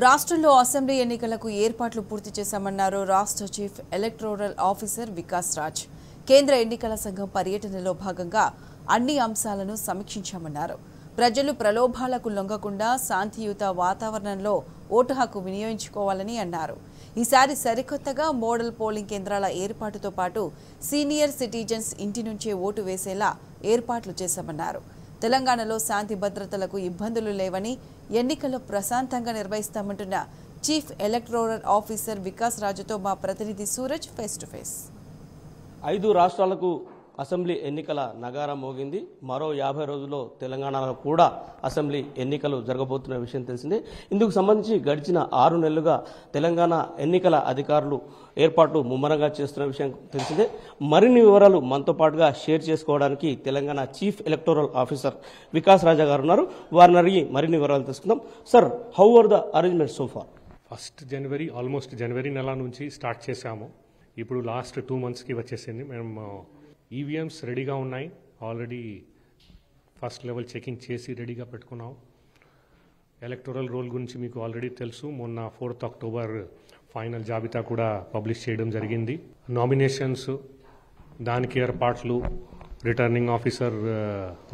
రాష్ట్రంలో అసెంబ్లీ ఎన్నికలకు ఏర్పాట్లు పూర్తి చేశామన్నారు రాష్ట్ర chief electoral officer Vikas Raj. కేంద్ర ఎన్నికల సంఘం పర్యటనలో భాగంగా అన్ని అంశాలను సమీక్షించామన్నారు. ప్రజలు ప్రలోభాలకు లొంగకుండా శాంతియుత వాతావరణంలో ఓటు హక్కు వినియోగించుకోవాలని అన్నారు. ఈసారి సరికొత్తగా మోడల్ పోలింగ్ కేంద్రాల ఏర్పాటుతో పాటు సీనియర్ సిటిజన్స్ ఇంటి నుంచే ఓటు వేసేలా ఏర్పాట్లు చేశామన్నారు. తెలంగాణలో శాంతి భద్రతలకు ఇబ్బందులు లేవని, ఎన్నికలు ప్రశాంతంగా నిర్వహిస్తామంటున్న చీఫ్ ఎలక్టోరల్ ఆఫీసర్ వికాస్ రాజుతో మా ప్రతినిధి సూరజ్ ఫేస్ టు ఫేస్. 5 రాష్ట్రాలకు అసెంబ్లీ ఎన్నికల నగారం మోగింది. మరో 50 రోజుల్లో తెలంగాణలో కూడా అసెంబ్లీ ఎన్నికలు జరగబోతున్న విషయం తెలిసిందే. ఇందుకు సంబంధించి గడిచిన 6 నెలలుగా తెలంగాణ ఎన్నికల అధికారులు ఏర్పాట్లు ముమ్మరంగా చేస్తున్న విషయం తెలిసిందే. మరిన్ని వివరాలు మనతో పాటుగా షేర్ చేసుకోవడానికి Telangana chief electoral officer Vikas Raja garu ఉన్నారు. వారిని అడిగి మరిన్ని వివరాలు తెలుసుకుందాం. Sir, how are the arrangements so far? 1 జనవరి ఆల్మోస్ట్ జనవరి నెల నుంచి స్టార్ట్ చేశాము. ఇప్పుడు లాస్ట్ 2 మంత్స్కి వచ్చేసింది. మేము ఈవీఎంస్ రెడీగా ఉన్నాయి. ఆల్రెడీ ఫస్ట్ లెవెల్ చెకింగ్ చేసి రెడీగా పెట్టుకున్నాం. ఎలక్టోరల్ రోల్ గురించి మీకు ఆల్రెడీ తెలుసు. మొన్న 4th అక్టోబర్ ఫైనల్ జాబితా కూడా పబ్లిష్ చేయడం జరిగింది. నామినేషన్స్, దానికి ఏర్పాట్లు, రిటర్నింగ్ ఆఫీసర్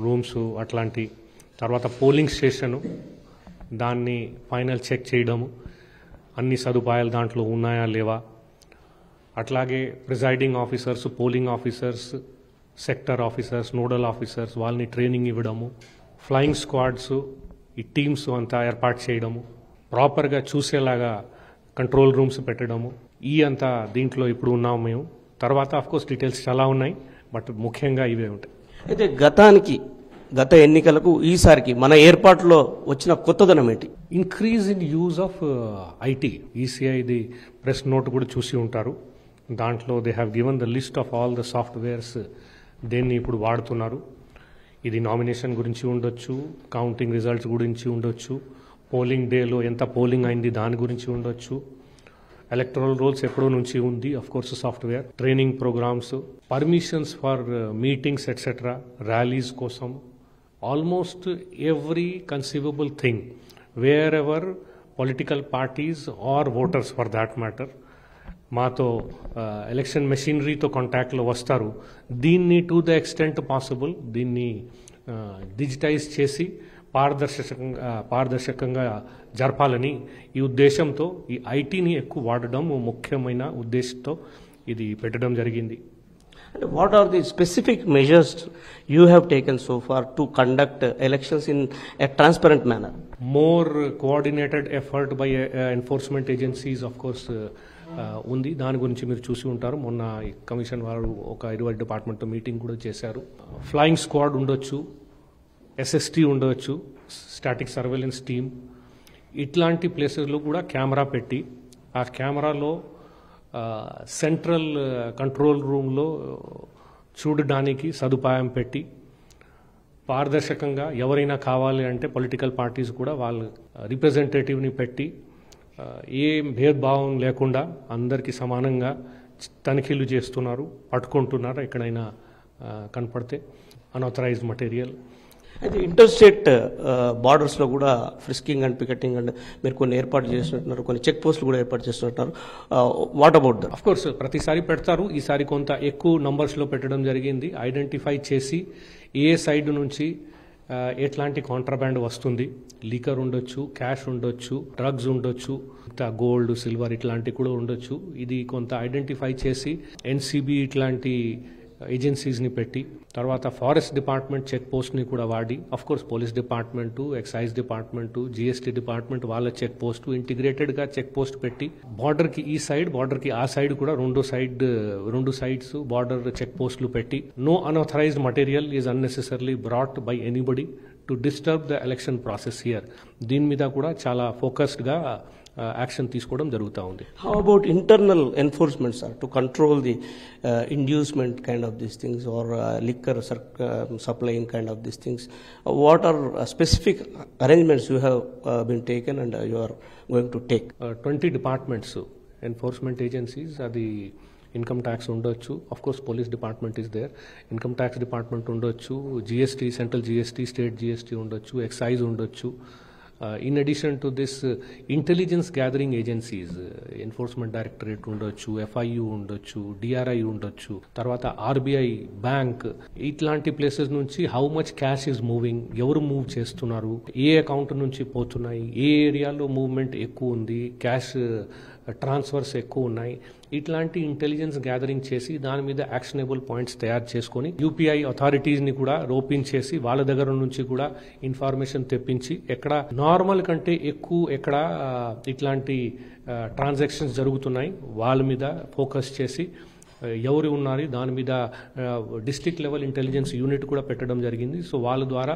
రూమ్స్, అట్లాంటి తర్వాత పోలింగ్ స్టేషను, దాన్ని ఫైనల్ చెక్ చేయడము, అన్ని సదుపాయాలు దాంట్లో ఉన్నాయా లేవా, అట్లాగే presiding officers, polling officers, sector officers, nodal officers వాళ్ళని ట్రైనింగ్ ఇవ్వడము, ఫ్లయింగ్ స్క్వాడ్స్, ఈ టీమ్స్ అంతా ఏర్పాటు చేయడము, ప్రాపర్గా చూసేలాగా కంట్రోల్ రూమ్స్ పెట్టడము, ఈ అంతా దీంట్లో ఇప్పుడు ఉన్నాము మేము. తర్వాత ఆఫ్కోర్స్ డీటెయిల్స్ చాలా ఉన్నాయి, బట్ ముఖ్యంగా ఇవే ఉంటాయి. అయితే గత ఎన్నికలకు ఈసారికి మన ఏర్పాట్లో వచ్చిన కొత్తదనం ఏంటి? Increase in use of IT. ఈసీఐది ప్రెస్ నోట్ కూడా చూసి ఉంటారు. దాంట్లో they have given the list of all the softwares దేన్ని ఇప్పుడు వాడుతున్నారు. ఇది నామినేషన్ గురించి ఉండొచ్చు, కౌంటింగ్ రిజల్ట్స్ గురించి ఉండొచ్చు, పోలింగ్ డేలో ఎంత పోలింగ్ అయింది దాని గురించి ఉండొచ్చు, ఎలక్టరల్ రోల్స్ ఎప్పుడో నుంచి ఉంది, of course software, training programmes, permissions for meetings etcetera, rallies కోసం, almost every conceivable thing wherever political parties or voters for that matter మాతో ఎలక్షన్ మెషినరీతో కాంటాక్ట్లో వస్తారు. దీన్ని టు ద ఎక్స్టెంట్ పాసిబుల్ దీన్ని డిజిటైజ్ చేసి పారదర్శకంగా జరపాలని ఈ ఉద్దేశంతో ఈ ఐటీని ఎక్కువ వాడడం ముఖ్యమైన ఉద్దేశంతో ఇది పెట్టడం జరిగింది. What are the specific measures you have taken so far to conduct elections in a transparent manner? More coordinated effort by enforcement agencies, of course, ఉంది. దాని గురించి మీరు చూసి ఉంటారు. మొన్న కమిషన్ వారు ఒక 20 డిపార్ట్మెంట్తో మీటింగ్ కూడా చేశారు. ఫ్లయింగ్ స్క్వాడ్ ఉండొచ్చు, ఎస్ఎస్టీ ఉండవచ్చు, స్టాటిక్ సర్వేలెన్స్ టీమ్, ఇట్లాంటి ప్లేసెస్లో కూడా కెమెరా పెట్టి ఆ కెమెరాలో సెంట్రల్ కంట్రోల్ రూమ్లో చూడడానికి సదుపాయం పెట్టి పారదర్శకంగా ఎవరైనా కావాలి అంటే పొలిటికల్ పార్టీస్ కూడా వాళ్ళ రిప్రజెంటేటివ్ని పెట్టి ఏం భేదభావం లేకుండా అందరికీ సమానంగా తనిఖీలు చేస్తున్నారు, పట్టుకుంటున్నారు ఎక్కడైనా కనపడితే అన్ఆథరైజ్డ్ మటీరియల్. అయితే ఇంటర్ స్టేట్ బార్డర్స్లో కూడా ఫ్రిస్కింగ్ అండ్ పికెటింగ్ అండ్ మీరు కొన్ని ఏర్పాటు చేస్తున్నారు, కొన్ని చెక్ పోస్టులు కూడా ఏర్పాటు చేస్తున్నారు. What about that? Of course ప్రతిసారి పెడతారు. ఈసారి కొంత ఎక్కువ నంబర్స్లో పెట్టడం జరిగింది. ఐడెంటిఫై చేసి ఏ సైడ్ నుంచి ఎట్లాంటి కాంట్రాబ్యాండ్ వస్తుంది, లీకర్ ఉండొచ్చు, క్యాష్ ఉండొచ్చు, డ్రగ్స్ ఉండొచ్చు, గోల్డ్, సిల్వర్ ఇట్లాంటివి కూడా ఉండొచ్చు. ఇది కొంత ఐడెంటిఫై చేసి ఎన్సీబీ ఇట్లాంటి ఏజెన్సీస్ని పెట్టి తర్వాత ఫారెస్ట్ డిపార్ట్మెంట్ చెక్ పోస్ట్ని కూడా వాడి, of course police department, excise department, GST department వాళ్ళ చెక్ పోస్టు ఇంటిగ్రేటెడ్గా చెక్ పోస్ట్ పెట్టి బార్డర్కి ఈ సైడ్, బార్డర్కి ఆ సైడ్ కూడా రెండు సైడ్స్ బార్డర్ చెక్ పోస్టులు పెట్టి no unauthorized material is unnecessarily brought by anybody to disturb the election process here. దీని మీద కూడా చాలా ఫోకస్డ్గా యాక్షన్ తీసుకోవడం జరుగుతూ ఉంది. How about internal enforcement sir to control the inducement kind of these things or liquor supplying kind of these things? What are specific arrangements you have been taken and you are going to take? 20 departments enforcement agencies, అది income tax ఉండొచ్చు, of course police department is there, income tax department ఉండొచ్చు, GST, central GST, state GST ఉండొచ్చు, excise ఉండొచ్చు, In addition to this, intelligence gathering agencies, enforcement directorate ఉండొచ్చు, FIU ఉండొచ్చు, DRI ఉండొచ్చు, తర్వాత RBI bank, ఇట్లాంటి ప్లేసెస్ నుంచి how much cash is moving, ఎవరు మూవ్ చేస్తున్నారు, ఏ అకౌంట్ నుంచి పోతున్నాయి, ఏ ఏరియాలో మూవ్మెంట్ ఎక్కువ ఉంది, క్యాష్ ట్రాన్స్ఫర్స్ ఎక్కువ ఉన్నాయి, ఇట్లాంటి ఇంటెలిజెన్స్ గ్యాదరింగ్ చేసి దాని మీద యాక్షనబుల్ పాయింట్స్ తయారు చేసుకొని UPI అథారిటీస్ని కూడా రోపించేసి వాళ్ళ దగ్గర నుంచి కూడా ఇన్ఫర్మేషన్ తెప్పించి ఎక్కడ నార్మల్ కంటే ఎక్కువ ఎక్కడ ఇట్లాంటి ట్రాన్సాక్షన్స్ జరుగుతున్నాయి వాళ్ళ మీద ఫోకస్ చేసి ఎవరు ఉన్నారు దాని మీద డిస్ట్రిక్ట్ లెవెల్ ఇంటెలిజెన్స్ యూనిట్ కూడా పెట్టడం జరిగింది. సో వాళ్ళ ద్వారా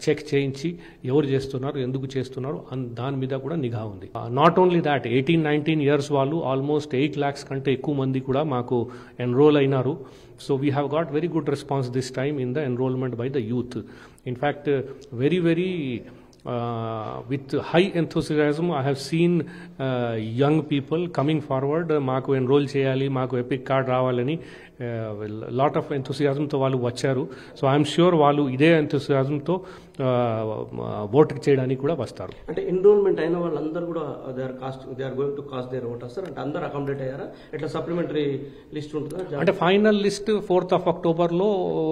చెక్ చేయించి ఎవరు చేస్తున్నారు, ఎందుకు చేస్తున్నారు దాని మీద కూడా నిఘా ఉంది. నాట్ ఓన్లీ దాట్, 18-19 ఇయర్స్ వాళ్ళు ఆల్మోస్ట్ 8 lakhs కంటే ఎక్కువ మంది కూడా మాకు ఎన్రోల్ అయినారు. So we have got very good response this time in the enrolment by the youth. In fact very with high enthusiasm I have seen young people coming forward, మాకు enrol చేయాలి, మాకు epic card రావాలని lot of ఎంథూసియాజంతో వాళ్ళు వచ్చారు. So I'm sure వాళ్ళు ఇదే ఎంథూసియాజంతో vote చేయడానికి కూడా వస్తారు. అంటే ఎన్రోల్మెంట్ అయిన వాళ్ళందరూ కూడా they are going to cast their vote sir, అంటే అందరూ అకామిడేట్ అయ్యారా, ఇట్లా సప్లిమెంటరీ లిస్ట్ ఉంటుందా? అంటే ఫైనల్ లిస్ట్ 4th October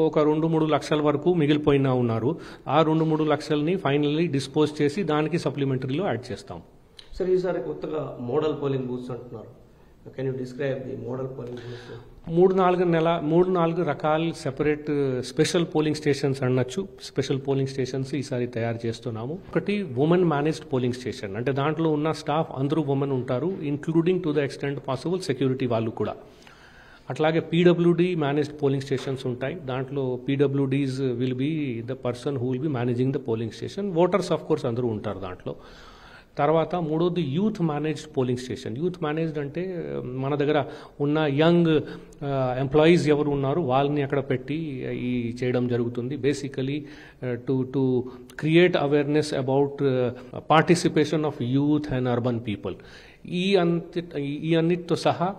ఒక 2-3 లక్షల వరకు మిగిలిపోయినా ఉన్నారు. ఆ 2-3 లక్షల్ని ఫైనల్లీ డిస్పోజ్ చేసి దానికి సప్లిమెంటరీలో యాడ్ చేస్తాం. సార్ ఈసారి కొత్తగా మోడల్ పోలింగ్ బూత్స్ అంటున్నారు, can you describe the model polling booths? 3-4 రకాల సెపరేట్ స్పెషల్ పోలింగ్ స్టేషన్స్ అనొచ్చు. స్పెషల్ పోలింగ్ స్టేషన్స్ ఈసారి తయారు చేస్తున్నాము. ఒకటి ఉమెన్ మేనేజ్డ్ పోలింగ్ స్టేషన్, అంటే దాంట్లో ఉన్న స్టాఫ్ అందరూ ఉమెన్ ఉంటారు, including to the extent possible security వాళ్ళు కూడా. అట్లాగే PWD మేనేజ్డ్ పోలింగ్ స్టేషన్స్ ఉంటాయి. దాంట్లో PWDs will be the person who will be managing the polling station. Voters of course అందరూ ఉంటారు దాంట్లో. తర్వాత మూడోది youth managed polling station. Youth managed అంటే మన దగ్గర ఉన్న యంగ్ ఎంప్లాయీస్ ఎవరు ఉన్నారు వాళ్ళని అక్కడ పెట్టి ఈ చేయడం జరుగుతుంది. Basically to create awareness about participation of youth and urban people. ఈ అన్నిటితో సహా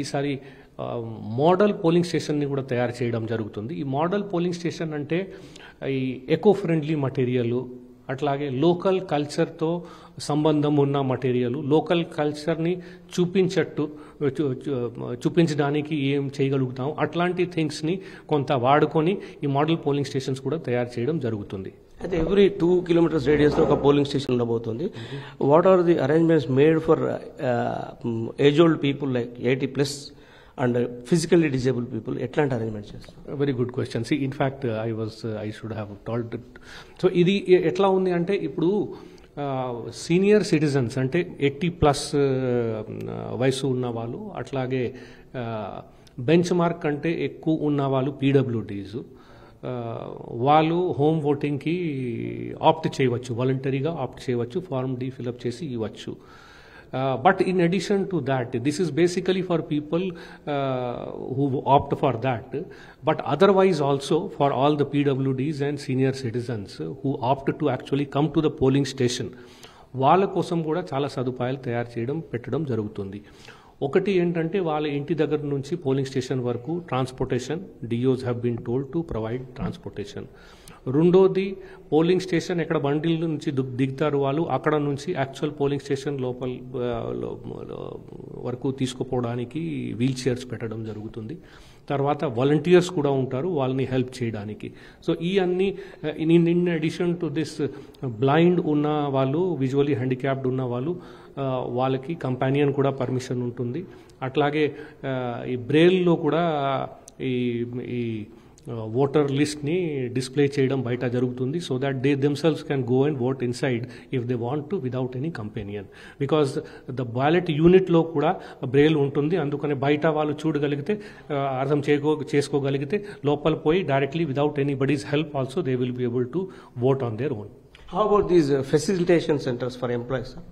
ఈసారి మోడల్ పోలింగ్ స్టేషన్ని కూడా తయారు చేయడం జరుగుతుంది. ఈ మోడల్ పోలింగ్ స్టేషన్ అంటే ఈ ఎకో ఫ్రెండ్లీ మటీరియల్, అట్లాగే లోకల్ కల్చర్తో సంబంధం ఉన్న మటీరియల్, లోకల్ కల్చర్ని చూపించడానికి ఏం చేయగలుగుతాం అట్లాంటి థింగ్స్ని కొంత వాడుకొని ఈ మోడల్ పోలింగ్ స్టేషన్స్ కూడా తయారు చేయడం జరుగుతుంది. అయితే ఎవ్రీ 2 kilometers రేడియస్లో ఒక పోలింగ్ స్టేషన్ ఉండబోతుంది. What are the arrangements made for age old people like 80+ and physically disabled people? ఎట్లాంటి అరేంజ్మెంట్స్ చేస్తారు? Very good question. See in fact I should have told. So ఇది ఎట్లా ఉంది అంటే ఇప్పుడు సీనియర్ సిటిజన్స్ అంటే 80+ వయసు ఉన్న వాళ్ళు, అట్లాగే బెంచ్ మార్క్ కంటే ఎక్కువ ఉన్న వాళ్ళు PWDs, వాళ్ళు హోమ్ ఓటింగ్కి ఆప్ట్ చేయవచ్చు, వాలంటరీగా ఆప్ట్ చేయవచ్చు, ఫార్మ్ D ఫిల్అప్ చేసి ఇవ్వచ్చు. But in addition to that, this is basically for people who opt for that, but otherwise also for all the PWDs and senior citizens who opt to actually come to the polling station, వాళ్ళ కోసం కూడా చాలా సదుపాయాలు తయారు చేయడం పెట్టడం జరుగుతుంది. ఒకటి ఏంటంటే వాళ్ళ ఇంటి దగ్గర నుంచి పోలింగ్ స్టేషన్ వరకు transportation, DOs have been told to provide transportation. రెండోది పోలింగ్ స్టేషన్ ఎక్కడ బండిల నుంచి దిగుతారు వాళ్ళు, అక్కడ నుంచి యాక్చువల్ పోలింగ్ స్టేషన్ లోపల వరకు తీసుకుపోవడానికి వీల్ చైర్స్ పెట్టడం జరుగుతుంది. తర్వాత వాలంటీర్స్ కూడా ఉంటారు వాళ్ళని హెల్ప్ చేయడానికి. సో ఈ అన్ని in addition to this blind ఉన్న వాళ్ళు, విజువలీ హ్యాండిక్యాప్డ్ ఉన్న వాళ్ళు, వాళ్ళకి కంపానియన్ కూడా పర్మిషన్ ఉంటుంది. అట్లాగే ఈ బ్రెయిల్లో కూడా ఈ ఓటర్ లిస్ట్ని డిస్ప్లే చేయడం బయట జరుగుతుంది. So that they themselves can go and vote inside if they want to without any companion. Because the ballot యూనిట్లో కూడా బ్రెయిల్ ఉంటుంది, అందుకని బయట వాళ్ళు చూడగలిగితే, అర్థం చేసుకోగలిగితే లోపల పోయి directly without anybody's help also they will be able to vote on their own. How about these facilitation centers for employees, sir?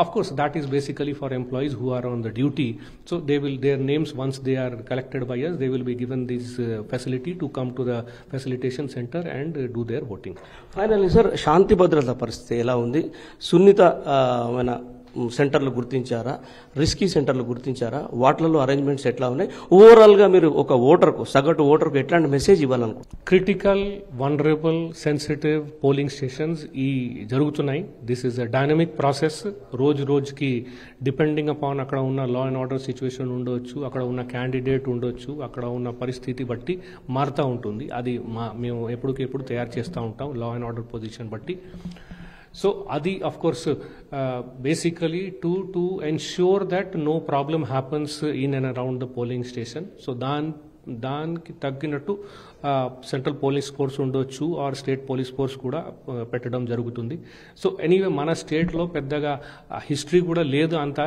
Of course, that is basically for employees who are on the duty. So their names, once they are collected by us, they will be given this facility to come to the facilitation center and do their voting. Finally, sir, శాంతి భద్రత పరిస్థితి ఎలా ఉంది? సున్నితమైన సెంటర్లు గుర్తించారా, risky సెంటర్లు గుర్తించారా, వాటిలలో arrangements ఎట్లా ఉన్నాయి, ఓవరాల్గా మీరు ఒక ఓటర్కు సగటు ఓటర్కు ఎట్లాంటి మెసేజ్ ఇవ్వాలనుకుంటున్నారు? Critical, vulnerable, sensitive polling stations ఈ జరుగుతున్నాయి. This is a dynamic process. రోజుకి డిపెండింగ్ అపాన్ అక్కడ ఉన్న లా అండ్ ఆర్డర్ సిచ్యువేషన్ ఉండొచ్చు, అక్కడ ఉన్న క్యాండిడేట్ ఉండొచ్చు, అక్కడ ఉన్న పరిస్థితి బట్టి మారుతూ ఉంటుంది. అది మేము ఎప్పటికెప్పుడు తయారు చేస్తూ ఉంటాం లా అండ్ ఆర్డర్ పొజిషన్ బట్టి. So adi of course basically to ensure that no problem happens in and around the polling station. So దానికి తగ్గినట్టు సెంట్రల్ పోలీస్ ఫోర్స్ ఉండొచ్చు ఆర్ స్టేట్ పోలీస్ ఫోర్స్ కూడా పెట్టడం జరుగుతుంది. సో ఎనీవే మన స్టేట్లో పెద్దగా హిస్టరీ కూడా లేదు, అంత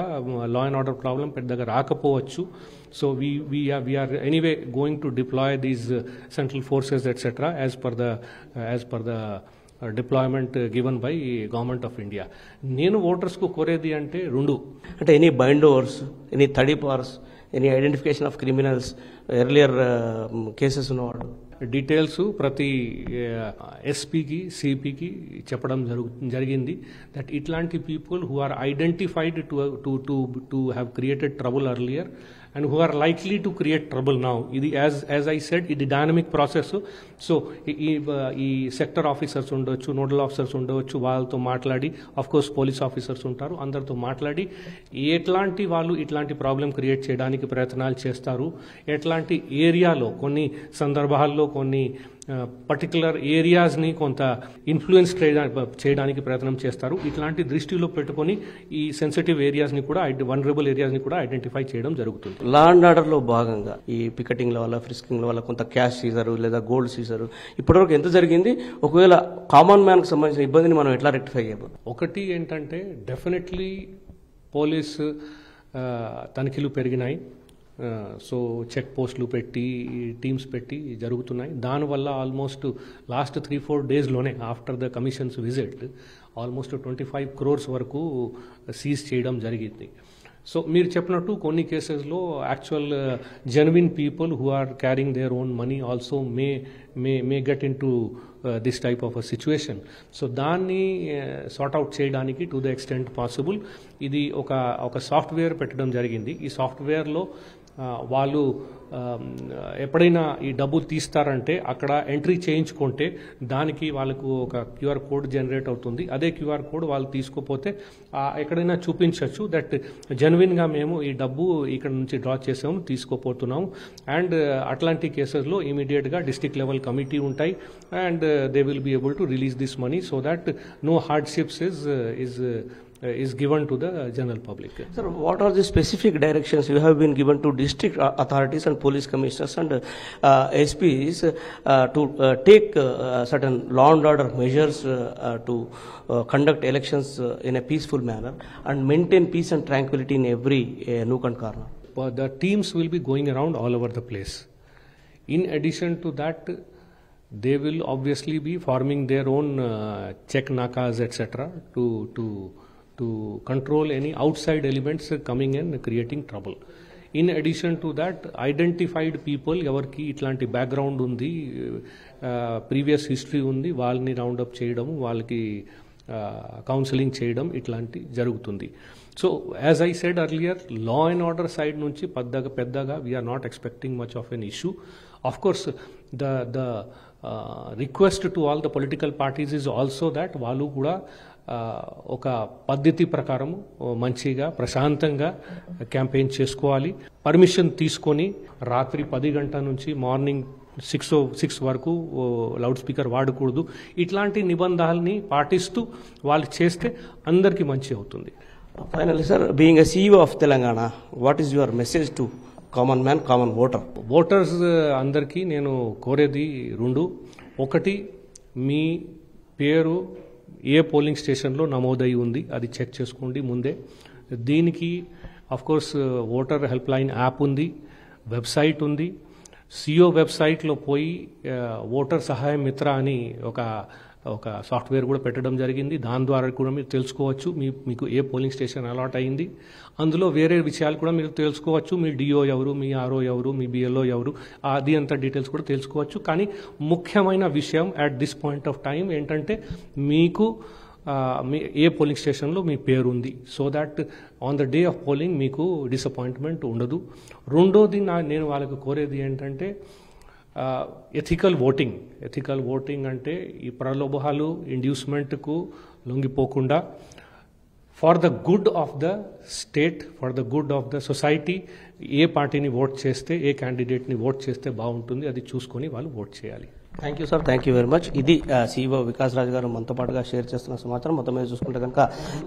లా అండ్ ఆర్డర్ ప్రాబ్లం పెద్దగా రాకపోవచ్చు. So we are anyway going to deploy these central forces etcetera as per the deployment given by government of India. నేను ఓటర్స్కు కోరేది అంటే అంటే any bind overs, any tadipars, any identification of criminals, earlier cases ఉన్నవాడు details ప్రతి ఎస్పీకి సిపికి చెప్పడం జరిగింది దట్ ఇట్లాంటి people who are identified to have created trouble earlier and who are likely to create trouble now. Idi as I said, idi dynamic process. So ee sector officers undochu, nodal officers undochu, వాళ్ళతో మాట్లాడి, of course police officers ఉంటారు, అందరితో మాట్లాడి ఎట్లాంటి వాళ్ళు ఇట్లాంటి problem create చేయడానికి ప్రయత్నాలు చేస్తారు, ఎట్లాంటి ఏరియాలో కొన్ని సందర్భాల్లో కొన్ని పర్టికులర్ ఏరియాస్ని కొంత ఇన్ఫ్లుయెన్స్ చేయడానికి ప్రయత్నం చేస్తారు. ఇట్లాంటి దృష్టిలో పెట్టుకొని ఈ సెన్సిటివ్ ఏరియాస్ని కూడా, వనరబుల్ ఏరియాస్ని కూడా ఐడెంటిఫై చేయడం జరుగుతుంది. లా అండ్ ఆర్డర్లో భాగంగా ఈ పికెటింగ్ల వల్ల, ఫ్రిస్కింగ్ల వల్ల కొంత క్యాష్ సీజరు లేదా గోల్డ్ సీజరు ఇప్పటివరకు ఎంత జరిగింది? ఒకవేళ కామన్ మ్యాన్కి సంబంధించిన ఇబ్బందిని మనం ఎట్లా రెక్టిఫై చేయబోదు? ఒకటి ఏంటంటే డెఫినెట్లీ పోలీస్ తనిఖీలు పెరిగినాయి. సో చెక్ పోస్టులు పెట్టి, టీమ్స్ పెట్టి జరుగుతున్నాయి. దానివల్ల ఆల్మోస్ట్ లాస్ట్ 3-4 డేస్లోనే after the commissions visit almost 25 crores వరకు సీజ్ చేయడం జరిగింది. సో మీరు చెప్పినట్టు కొన్ని కేసెస్లో actual genuine people who are carrying their own money also may get into this type of a situation. So దాన్ని సార్ట్అవుట్ చేయడానికి టు ద ఎక్స్టెంట్ పాసిబుల్ ఇది ఒక సాఫ్ట్వేర్ పెట్టడం జరిగింది. ఈ సాఫ్ట్వేర్లో వాళ్ళు ఎప్పుడైనా ఈ డబ్బు తీస్తారంటే అక్కడ ఎంట్రీ చేయించుకుంటే దానికి వాళ్ళకు ఒక క్యూఆర్ కోడ్ జనరేట్ అవుతుంది. అదే క్యూఆర్ కోడ్ వాళ్ళు తీసుకోపోతే ఎక్కడైనా చూపించవచ్చు దట్ జెన్యున్గా మేము ఈ డబ్బు ఇక్కడ నుంచి డ్రా చేసాము, తీసుకోపోతున్నాము. అండ్ అట్లాంటి కేసెస్లో ఇమీడియట్గా డిస్ట్రిక్ట్ లెవెల్ కమిటీ ఉంటాయి and they will be able to release this money so that no hardships is given to the general public. Sir, what are the specific directions you have been given to district authorities and police commissioners and SPs to take certain law and order measures to conduct elections in a peaceful manner and maintain peace and tranquility in every nook and corner? The teams will be going around all over the place. In addition to that, they will obviously be forming their own check nakas etc. to control any outside elements coming and creating trouble. In addition to that, identified people evarki itlanti background undi, previous history undi, వాళ్ళని round up చేయడం, వాళ్ళకి counselling చేయడం ఇట్లాంటి జరుగుతుంది. So as I said earlier, law and order side నుంచి పెద్దగా we are not expecting much of an issue. Of course the request to all the political parties is also that వాళ్ళు కూడా ఒక పద్ధతి ప్రకారం మంచిగా ప్రశాంతంగా క్యాంపెయిన్ చేసుకోవాలి. పర్మిషన్ తీసుకొని రాత్రి 10 గంటల నుంచి మార్నింగ్ 6 వరకు లౌడ్ స్పీకర్ వాడకూడదు. ఇట్లాంటి నిబంధనల్ని పాటిస్తూ వాళ్ళు చేస్తే అందరికీ మంచి అవుతుంది. Finally, sir, being a CEO of Telangana, what is your message to common man, common voter? Voters అందరికీ నేను కోరేది 2. ఒకటి, మీ పేరు ఏ పోలింగ్ స్టేషన్లో నమోదై ఉంది అది చెక్ చేసుకోండి ముందే. దీనికి of course voter help line app ఉంది, వెబ్సైట్ ఉంది. సిఓ వెబ్సైట్లో పోయి ఓటర్ సహాయ మిత్ర అని ఒక సాఫ్ట్వేర్ కూడా పెట్టడం జరిగింది. దాని ద్వారా కూడా మీరు తెలుసుకోవచ్చు మీకు ఏ పోలింగ్ స్టేషన్ అలాట్ అయింది. అందులో వేరే విషయాలు కూడా మీరు తెలుసుకోవచ్చు. మీ డిఓ ఎవరు, మీ ఆర్ఓ ఎవరు, మీ బిఎల్ఓ ఎవరు, అది అంత డీటెయిల్స్ కూడా తెలుసుకోవచ్చు. కానీ ముఖ్యమైన విషయం at this point of time ఏంటంటే మీకు మీ ఏ పోలింగ్ స్టేషన్లో మీ పేరు ఉంది, so that on the day of polling మీకు డిసప్పాయింట్మెంట్ ఉండదు. రెండోది నేను వాళ్ళకి కోరేది ఏంటంటే ఎథికల్ ఓటింగ్ అంటే ఈ ప్రలోభాలు ఇండ్యూస్మెంట్కు లొంగిపోకుండా for the good of the state, for the good of the society ఏ పార్టీని ఓట్ చేస్తే, ఏ క్యాండిడేట్ని ఓట్ చేస్తే బాగుంటుంది అది చూసుకొని వాళ్ళు ఓట్ చేయాలి. Thank you sir, thank you very much. ఇది సీఈఓ వికాస్ రాజ్ గారు మనతో పాటుగా షేర్ చేస్తున్న సమాచారం. మొత్తం మీద చూసుకుంటే కనుక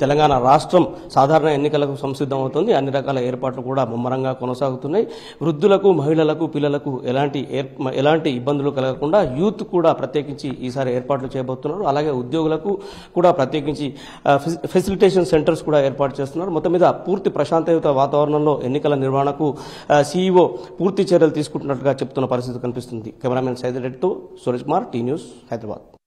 తెలంగాణ రాష్ట్రం సాధారణ ఎన్నికలకు సంసిద్ధం అవుతుంది. అన్ని రకాల ఏర్పాట్లు కూడా ముమ్మరంగా కొనసాగుతున్నాయి. వృద్ధులకు, మహిళలకు, పిల్లలకు ఎలాంటి ఇబ్బందులు కలగకుండా యూత్ కూడా ప్రత్యేకించి ఈసారి ఏర్పాట్లు చేయబోతున్నారు. అలాగే ఉద్యోగులకు కూడా ప్రత్యేకించి ఫెసిలిటేషన్ సెంటర్స్ కూడా ఏర్పాటు చేస్తున్నారు. మొత్తం మీద పూర్తి ప్రశాంతయుత వాతావరణంలో ఎన్నికల నిర్వహణకు సీఈఓ పూర్తి చర్యలు తీసుకుంటున్నట్టుగా చెప్తున్న పరిస్థితి కనిపిస్తుంది. కెమెరామెన్ సైదరెడ్డితో సురేష్ కుమార్, టీ న్యూస్, హైదరాబాద్.